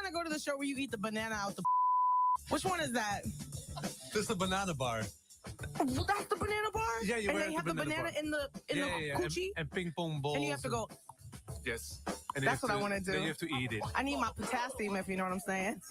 want to go to the show where you eat the banana out the. Which one is that? This is the banana bar. That's the banana bar? Yeah, you and wear they have the banana in the coochie? And ping pong balls. And you have to go. Yes. And That's what I want to do. Then you have to eat it. I need my potassium, if you know what I'm saying.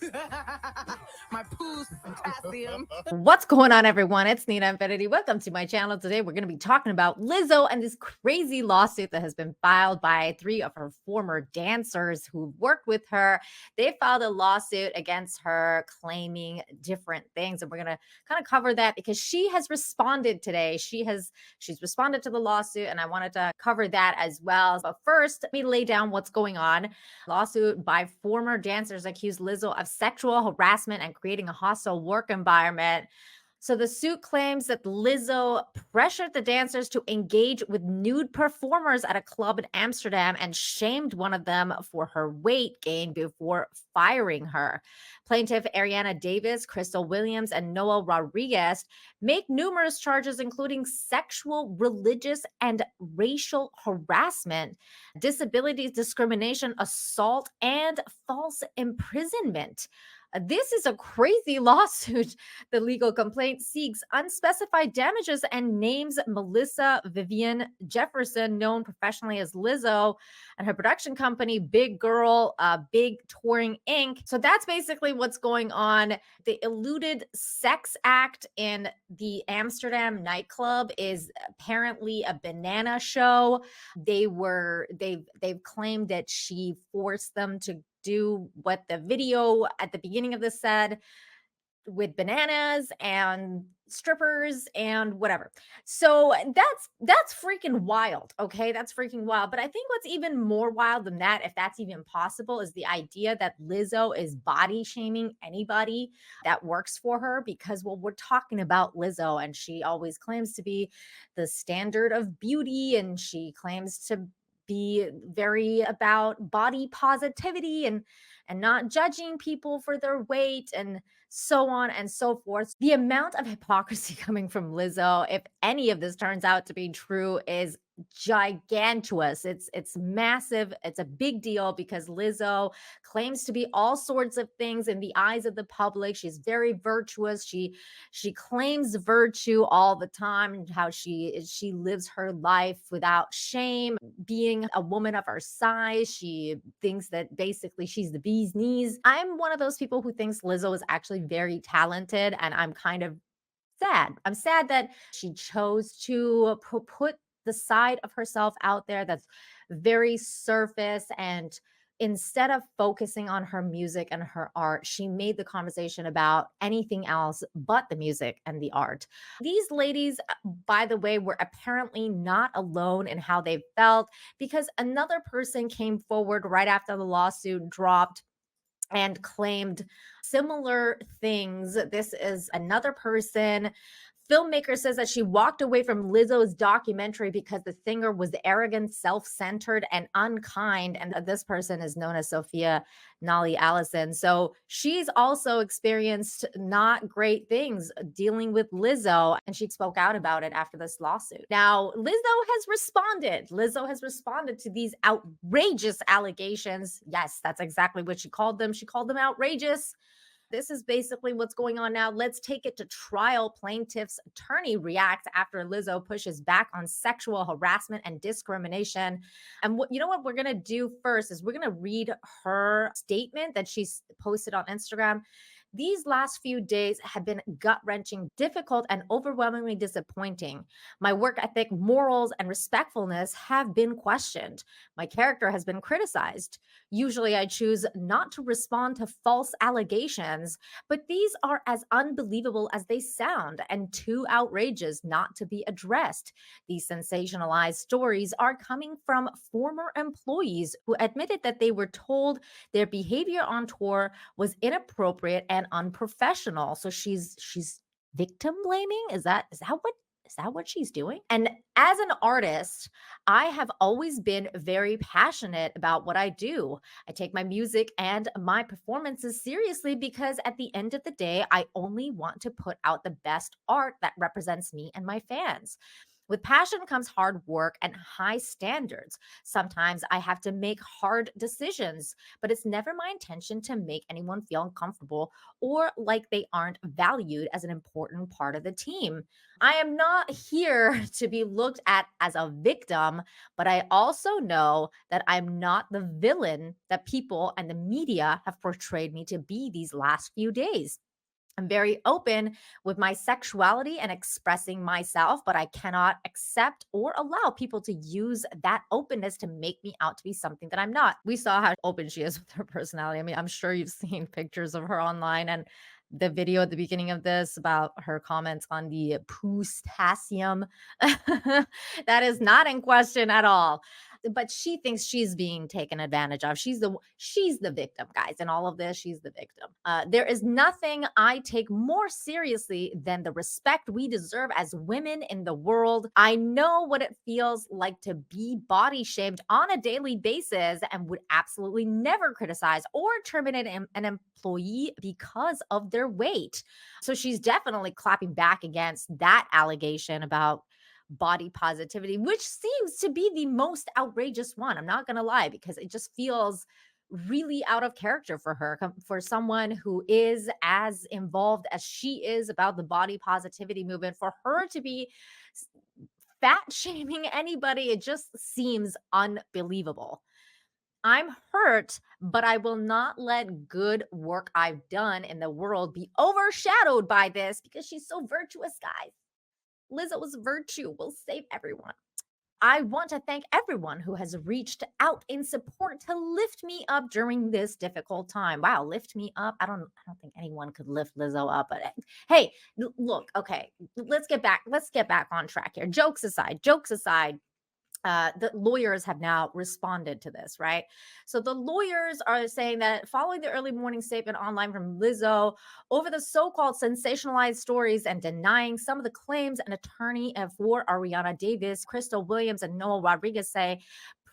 My potassium. What's going on, everyone? It's Nina Infinity. Welcome to my channel. Today, we're going to be talking about Lizzo and this crazy lawsuit that has been filed by 3 of her former dancers who worked with her. They filed a lawsuit against her claiming different things. And we're going to kind of cover that because she has responded today. She's responded to the lawsuit, and I wanted to cover that as well. But first, let me lay down what's going on. Lawsuit by former dancers accused Lizzo of sexual harassment and creating a hostile work environment. So the suit claims that Lizzo pressured the dancers to engage with nude performers at a club in Amsterdam and shamed one of them for her weight gain before firing her. Plaintiff Arianna Davis, Williams and Noelle Rodriguez make numerous charges, including sexual, religious, and racial harassment, disability discrimination, assault, and false imprisonment. This is a crazy lawsuit. The legal complaint seeks unspecified damages and names Melissa Vivian Jefferson, known professionally as Lizzo, and her production company, Big Girl, Big Touring Inc. So that's basically what's going on. The eluded sex act in the Amsterdam nightclub is apparently a banana show. They've claimed that she forced them to do what the video at the beginning of this said, with bananas and strippers and whatever. So that's freaking wild. Okay, that's freaking wild. But I think what's even more wild than that, if that's even possible, is the idea that Lizzo is body shaming anybody that works for her, because, well, we're talking about Lizzo and she always claims to be the standard of beauty, and she claims to be very about body positivity and not judging people for their weight and so on and so forth. The amount of hypocrisy coming from Lizzo, if any of this turns out to be true, is gigantuous. It's massive. It's a big deal because Lizzo claims to be all sorts of things in the eyes of the public. She's very virtuous. She claims virtue all the time, and how she lives her life without shame. Being a woman of her size, she thinks that basically she's the bee's knees. I'm one of those people who thinks Lizzo is actually very talented, and I'm kind of sad. I'm sad that she chose to put the side of herself out there that's very surface, and instead of focusing on her music and her art, she made the conversation about anything else but the music and the art. These ladies, by the way, were apparently not alone in how they felt, because another person came forward right after the lawsuit dropped and claimed similar things. This is another person. Filmmaker says that she walked away from Lizzo's documentary because the singer was arrogant, self-centered, and unkind. And this person is known as Sophia Nali Allison. So she's also experienced not great things dealing with Lizzo, and she spoke out about it after this lawsuit. Now, Lizzo has responded. Lizzo has responded to these outrageous allegations. Yes, that's exactly what she called them. She called them outrageous. This is basically what's going on now. Let's take it to trial. Plaintiff's attorney reacts after Lizzo pushes back on sexual harassment and discrimination. And you know what we're going to do first is we're going to read her statement that she's posted on Instagram. These last few days have been gut-wrenching, difficult, and overwhelmingly disappointing. My work ethic, morals, and respectfulness have been questioned. My character has been criticized. Usually I choose not to respond to false allegations, but these are as unbelievable as they sound and too outrageous not to be addressed. These sensationalized stories are coming from former employees who admitted that they were told their behavior on tour was inappropriate and unprofessional. So she's victim blaming. Is that what she's doing? And as an artist, I have always been very passionate about what I do. I take my music and my performances seriously because at the end of the day, I only want to put out the best art that represents me and my fans. With passion comes hard work and high standards. Sometimes I have to make hard decisions, but it's never my intention to make anyone feel uncomfortable or like they aren't valued as an important part of the team. I am not here to be looked at as a victim, but I also know that I'm not the villain that people and the media have portrayed me to be these last few days. I'm very open with my sexuality and expressing myself, but I cannot accept or allow people to use that openness to make me out to be something that I'm not. We saw how open she is with her personality. I mean, I'm sure you've seen pictures of her online and the video at the beginning of this about her comments on the potassium. That is not in question at all. But she thinks she's being taken advantage of. She's the victim, guys. In all of this, she's the victim. There is nothing I take more seriously than the respect we deserve as women in the world. I know what it feels like to be body shamed on a daily basis and would absolutely never criticize or terminate an employee because of their weight. So she's definitely clapping back against that allegation about body positivity, which seems to be the most outrageous one. I'm not going to lie, because it just feels really out of character for her, for someone who is as involved as she is about the body positivity movement, for her to be s- fat shaming anybody. It just seems unbelievable. I'm hurt, but I will not let good work I've done in the world be overshadowed by this, because she's so virtuous, guys. Lizzo's virtue will save everyone. I want to thank everyone who has reached out in support to lift me up during this difficult time. Wow, lift me up. I don't think anyone could lift Lizzo up, but hey, look, okay, let's get back on track here. Jokes aside, the lawyers have now responded to this, right? So the lawyers are saying that following the early morning statement online from Lizzo over the so-called sensationalized stories and denying some of the claims, an attorney for Arianna Davis, Crystal Williams, and Noelle Rodriguez say,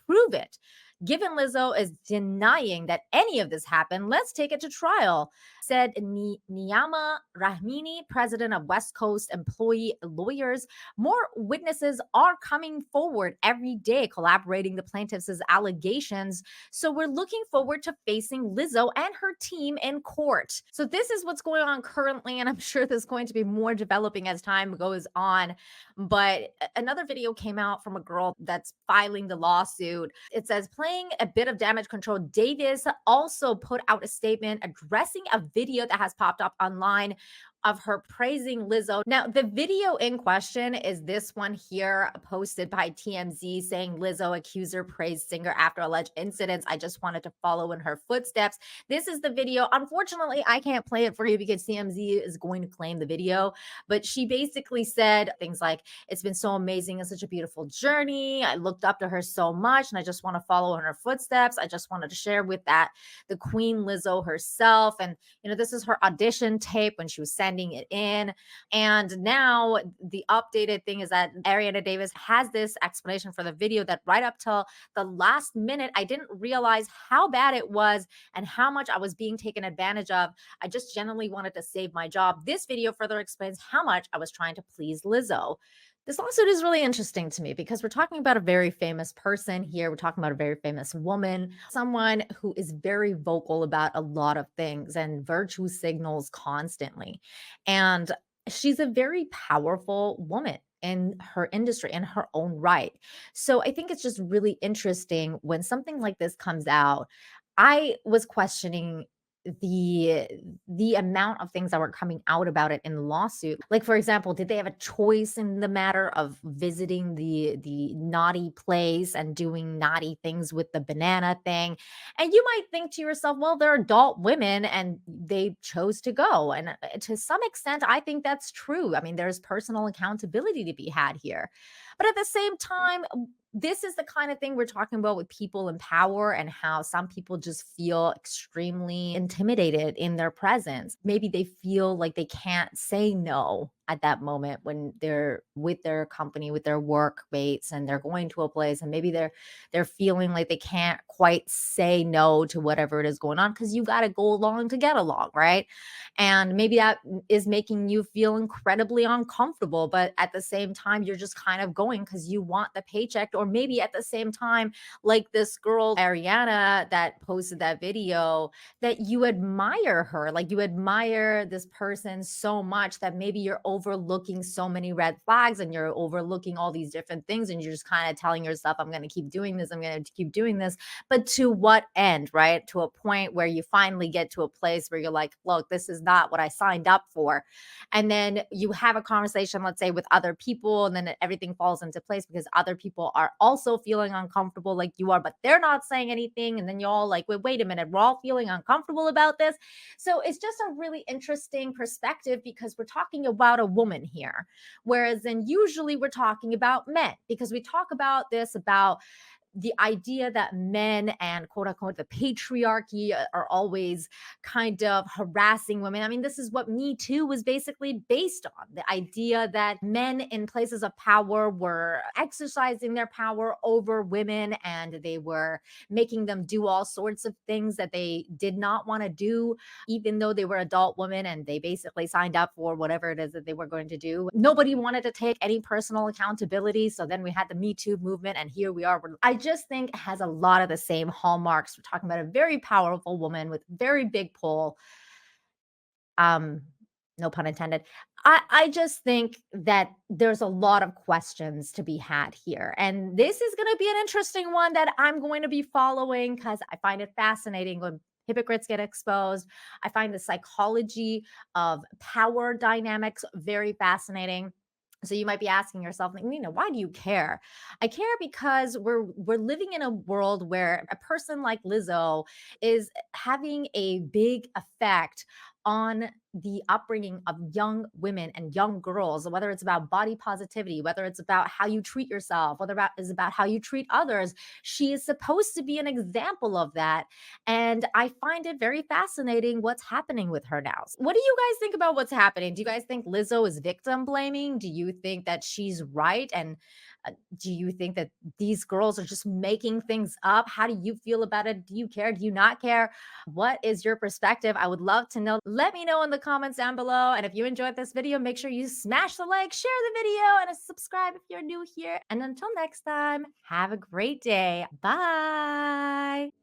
prove it. Given Lizzo is denying that any of this happened, let's take it to trial, said Niyama Rahmini, president of West Coast Employee Lawyers. More witnesses are coming forward every day, collaborating the plaintiffs' allegations. So we're looking forward to facing Lizzo and her team in court. So this is what's going on currently, and I'm sure there's going to be more developing as time goes on. But another video came out from a girl that's filing the lawsuit. It says, playing a bit of damage control. Davis also put out a statement addressing a video that has popped up online of her praising Lizzo. Now, the video in question is this one here, posted by TMZ, saying Lizzo accuser praised singer after alleged incidents. I just wanted to follow in her footsteps. This is the video. Unfortunately, I can't play it for you because TMZ is going to claim the video. But she basically said things like, it's been so amazing and such a beautiful journey. I looked up to her so much and I just want to follow in her footsteps. I just wanted to share with that the Queen Lizzo herself. And, this is her audition tape when she was sending it in. And now the updated thing is that Arianna Davis has this explanation for the video that right up till the last minute, I didn't realize how bad it was and how much I was being taken advantage of. I just genuinely wanted to save my job. This video further explains how much I was trying to please Lizzo. This lawsuit is really interesting to me because we're talking about a very famous person here. We're talking about a very famous woman, someone who is very vocal about a lot of things and virtue signals constantly. And she's a very powerful woman in her industry in her own right. So I think it's just really interesting when something like this comes out. I was questioning the the amount of things that were coming out about it in the lawsuit. Like, for example, did they have a choice in the matter of visiting the naughty place and doing naughty things with the banana thing? And you might think to yourself, well, they're adult women and they chose to go. And to some extent, I think that's true. I mean, there's personal accountability to be had here. But at the same time, this is the kind of thing we're talking about with people in power and how some people just feel extremely intimidated in their presence. Maybe they feel like they can't say no. at that moment when they're with their company, with their workmates, and they're going to a place and maybe they're feeling like they can't quite say no to whatever it is going on because you got to go along to get along, right? And maybe that is making you feel incredibly uncomfortable, but at the same time, you're just kind of going because you want the paycheck. Or maybe at the same time, like this girl, Arianna, that posted that video, that you admire her, like you admire this person so much that maybe you're overlooking so many red flags and you're overlooking all these different things. And you're just kind of telling yourself, I'm going to keep doing this. I'm going to keep doing this. But to what end, right? To a point where you finally get to a place where you're like, look, this is not what I signed up for. And then you have a conversation, let's say, with other people, and then everything falls into place because other people are also feeling uncomfortable like you are, but they're not saying anything. And then you're all like, wait a minute, we're all feeling uncomfortable about this. So it's just a really interesting perspective because we're talking about a woman here. Whereas then usually we're talking about men because we talk about this about the idea that men and quote unquote the patriarchy are always kind of harassing women. I mean, this is what Me Too was basically based on, the idea that men in places of power were exercising their power over women and they were making them do all sorts of things that they did not want to do, even though they were adult women and they basically signed up for whatever it is that they were going to do. Nobody wanted to take any personal accountability. So then we had the Me Too movement, and here we are. I just think it has a lot of the same hallmarks. We're talking about a very powerful woman with very big pull. No pun intended. I just think that there's a lot of questions to be had here. And this is going to be an interesting one that I'm going to be following because I find it fascinating when hypocrites get exposed. I find the psychology of power dynamics very fascinating. So you might be asking yourself, like, Nina, why do you care? I care because we're living in a world where a person like Lizzo is having a big effect on the upbringing of young women and young girls, whether it's about body positivity, whether it's about how you treat yourself, whether it's about how you treat others. She is supposed to be an example of that. And I find it very fascinating what's happening with her now. What do you guys think about what's happening? Do you guys think Lizzo is victim blaming? Do you think that she's right? And do you think that these girls are just making things up? How do you feel about it? Do you care? Do you not care? What is your perspective? I would love to know. Let me know in the comments down below. And if you enjoyed this video, make sure you smash the like, share the video, and subscribe if you're new here. And until next time, have a great day. Bye.